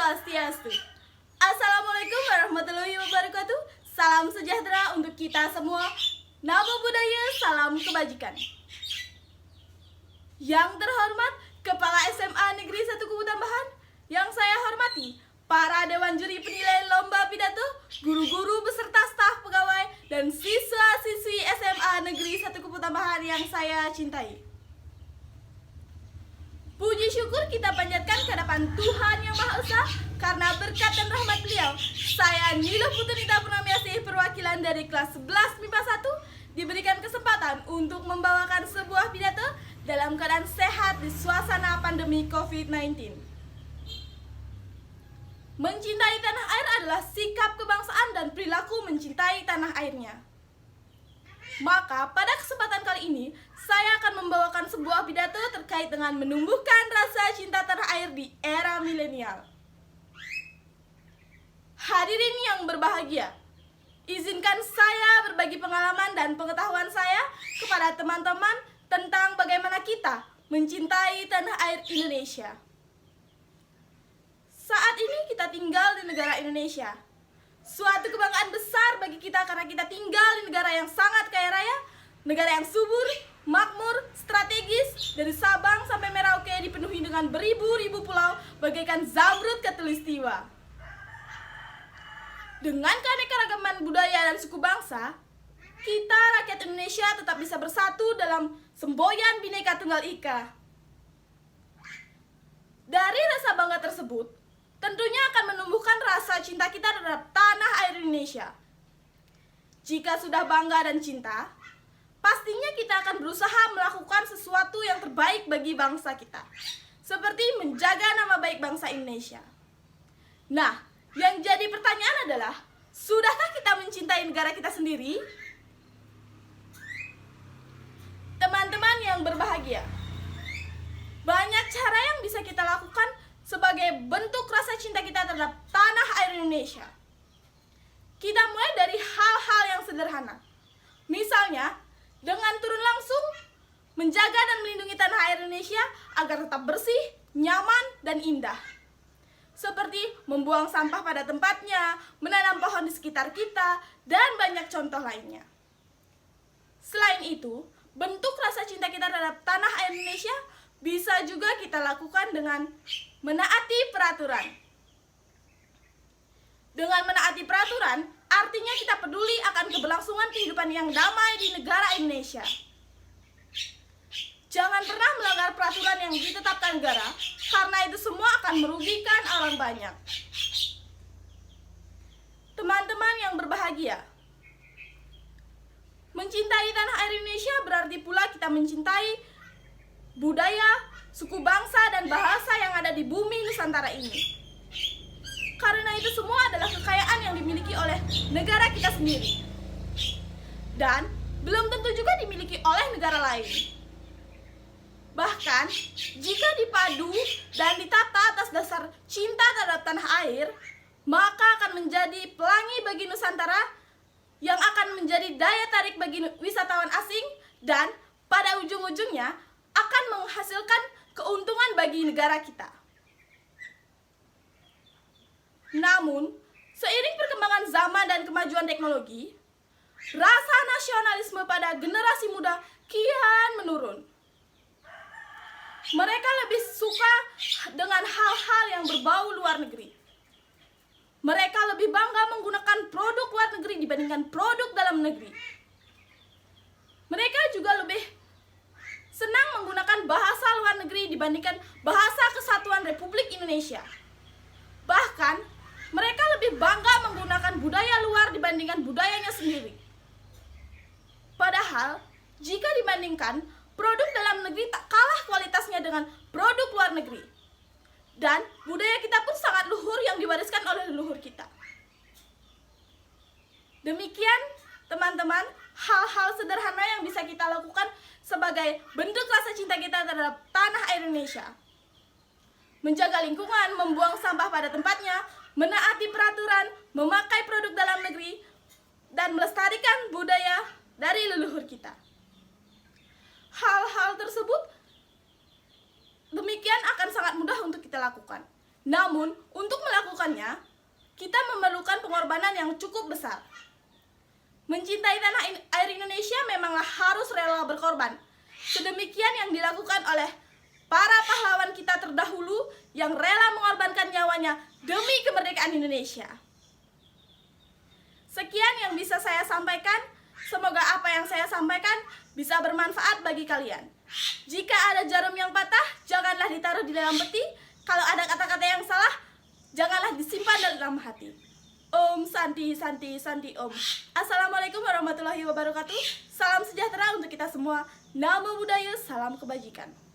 Swastiastu. Assalamualaikum warahmatullahi wabarakatuh. Salam sejahtera untuk kita semua. Namo Buddhaya, salam kebajikan. Yang terhormat Kepala SMA Negeri 1 Kubu Tambahan, yang saya hormati para Dewan Juri Penilai Lomba Pidato, guru-guru beserta staf pegawai, dan siswa-siswi SMA Negeri 1 Kubu Tambahan yang saya cintai. Puji syukur kita panjatkan ke hadapan Tuhan Yang Maha Esa, karena berkat dan rahmat Beliau, saya Nilo Putunita Purnamiasih, perwakilan dari kelas 11 MIPA 1, diberikan kesempatan untuk membawakan sebuah pidato dalam keadaan sehat di suasana pandemi COVID-19. Mencintai tanah air adalah sikap kebangsaan dan perilaku mencintai tanah airnya. Maka pada kesempatan kali ini, saya akan membawakan sebuah pidato terkait dengan menumbuhkan rasa cinta tanah air di era milenial. Hadirin yang berbahagia, izinkan saya berbagi pengalaman dan pengetahuan saya kepada teman-teman tentang bagaimana kita mencintai tanah air Indonesia. Saat ini kita tinggal di negara Indonesia. Suatu kebanggaan besar bagi kita karena kita tinggal di negara yang sangat kaya raya, negara yang subur, makmur, strategis, dari Sabang sampai Merauke dipenuhi dengan beribu-ribu pulau bagaikan zamrud khatulistiwa. Dengan keanekaragaman budaya dan suku bangsa, kita rakyat Indonesia tetap bisa bersatu dalam semboyan Bhinneka Tunggal Ika. Dari rasa bangga tersebut, tentunya akan menumbuhkan rasa cinta kita terhadap tanah air Indonesia. Jika sudah bangga dan cinta, pastinya kita akan berusaha melakukan sesuatu yang terbaik bagi bangsa kita, seperti menjaga nama baik bangsa Indonesia. Nah, yang jadi pertanyaan adalah, sudahkah kita mencintai negara kita sendiri? Teman-teman yang berbahagia, banyak cara yang bisa kita lakukan sebagai bentuk rasa cinta kita terhadap tanah air Indonesia. Kita mulai dari hal-hal yang sederhana. Misalnya, dengan turun langsung menjaga dan melindungi tanah air Indonesia agar tetap bersih, nyaman, dan indah. Seperti membuang sampah pada tempatnya, menanam pohon di sekitar kita, dan banyak contoh lainnya. Selain itu, bentuk rasa cinta kita terhadap tanah air Indonesia bisa juga kita lakukan dengan menaati peraturan. Dengan menaati peraturan, artinya kita peduli akan keberlangsungan kehidupan yang damai di negara Indonesia. Jangan pernah melanggar peraturan yang ditetapkan negara, karena itu semua akan merugikan orang banyak. Teman-teman yang berbahagia, mencintai tanah air Indonesia berarti pula kita mencintai budaya, suku bangsa, dan bahasa yang ada di bumi Nusantara ini. Karena itu semua adalah kekayaan yang dimiliki oleh negara kita sendiri. Dan belum tentu juga dimiliki oleh negara lain. Bahkan, jika dipadu dan ditata atas dasar cinta terhadap tanah air, maka akan menjadi pelangi bagi Nusantara yang akan menjadi daya tarik bagi wisatawan asing dan pada ujung-ujungnya akan menghasilkan keuntungan bagi negara kita. Namun, seiring perkembangan zaman dan kemajuan teknologi, rasa nasionalisme pada generasi muda kian menurun. Mereka lebih suka dengan hal-hal yang berbau luar negeri. Mereka lebih bangga menggunakan produk luar negeri dibandingkan produk dalam negeri. Mereka juga lebih senang menggunakan bahasa luar negeri dibandingkan bahasa Kesatuan Republik Indonesia. Bahkan, mereka lebih bangga menggunakan budaya luar dibandingkan budayanya sendiri. Padahal, jika dibandingkan, produk dalam negeri tak kalah kualitasnya dengan produk luar negeri. Dan budaya kita pun sangat luhur yang diwariskan oleh leluhur kita. Demikian, teman-teman, hal-hal sederhana yang bisa kita lakukan sebagai bentuk rasa cinta kita terhadap tanah air Indonesia. Menjaga lingkungan, membuang sampah pada tempatnya, menaati peraturan, memakai produk dalam negeri, dan melestarikan budaya dari leluhur kita. Hal-hal tersebut demikian akan sangat mudah untuk kita lakukan. Namun, untuk melakukannya, kita memerlukan pengorbanan yang cukup besar. Mencintai tanah air Indonesia memanglah harus rela berkorban. Sedemikian yang dilakukan oleh para pahlawan kita terdahulu yang rela mengorbankan nyawanya demi kemerdekaan Indonesia. Sekian yang bisa saya sampaikan. Semoga apa yang saya sampaikan bisa bermanfaat bagi kalian. Jika ada jarum yang patah, janganlah ditaruh di dalam peti. Kalau ada kata-kata yang salah, janganlah disimpan dalam hati. Om Santi Santi Santi Om. Assalamualaikum warahmatullahi wabarakatuh. Salam sejahtera untuk kita semua. Namo Buddhaya, salam kebajikan.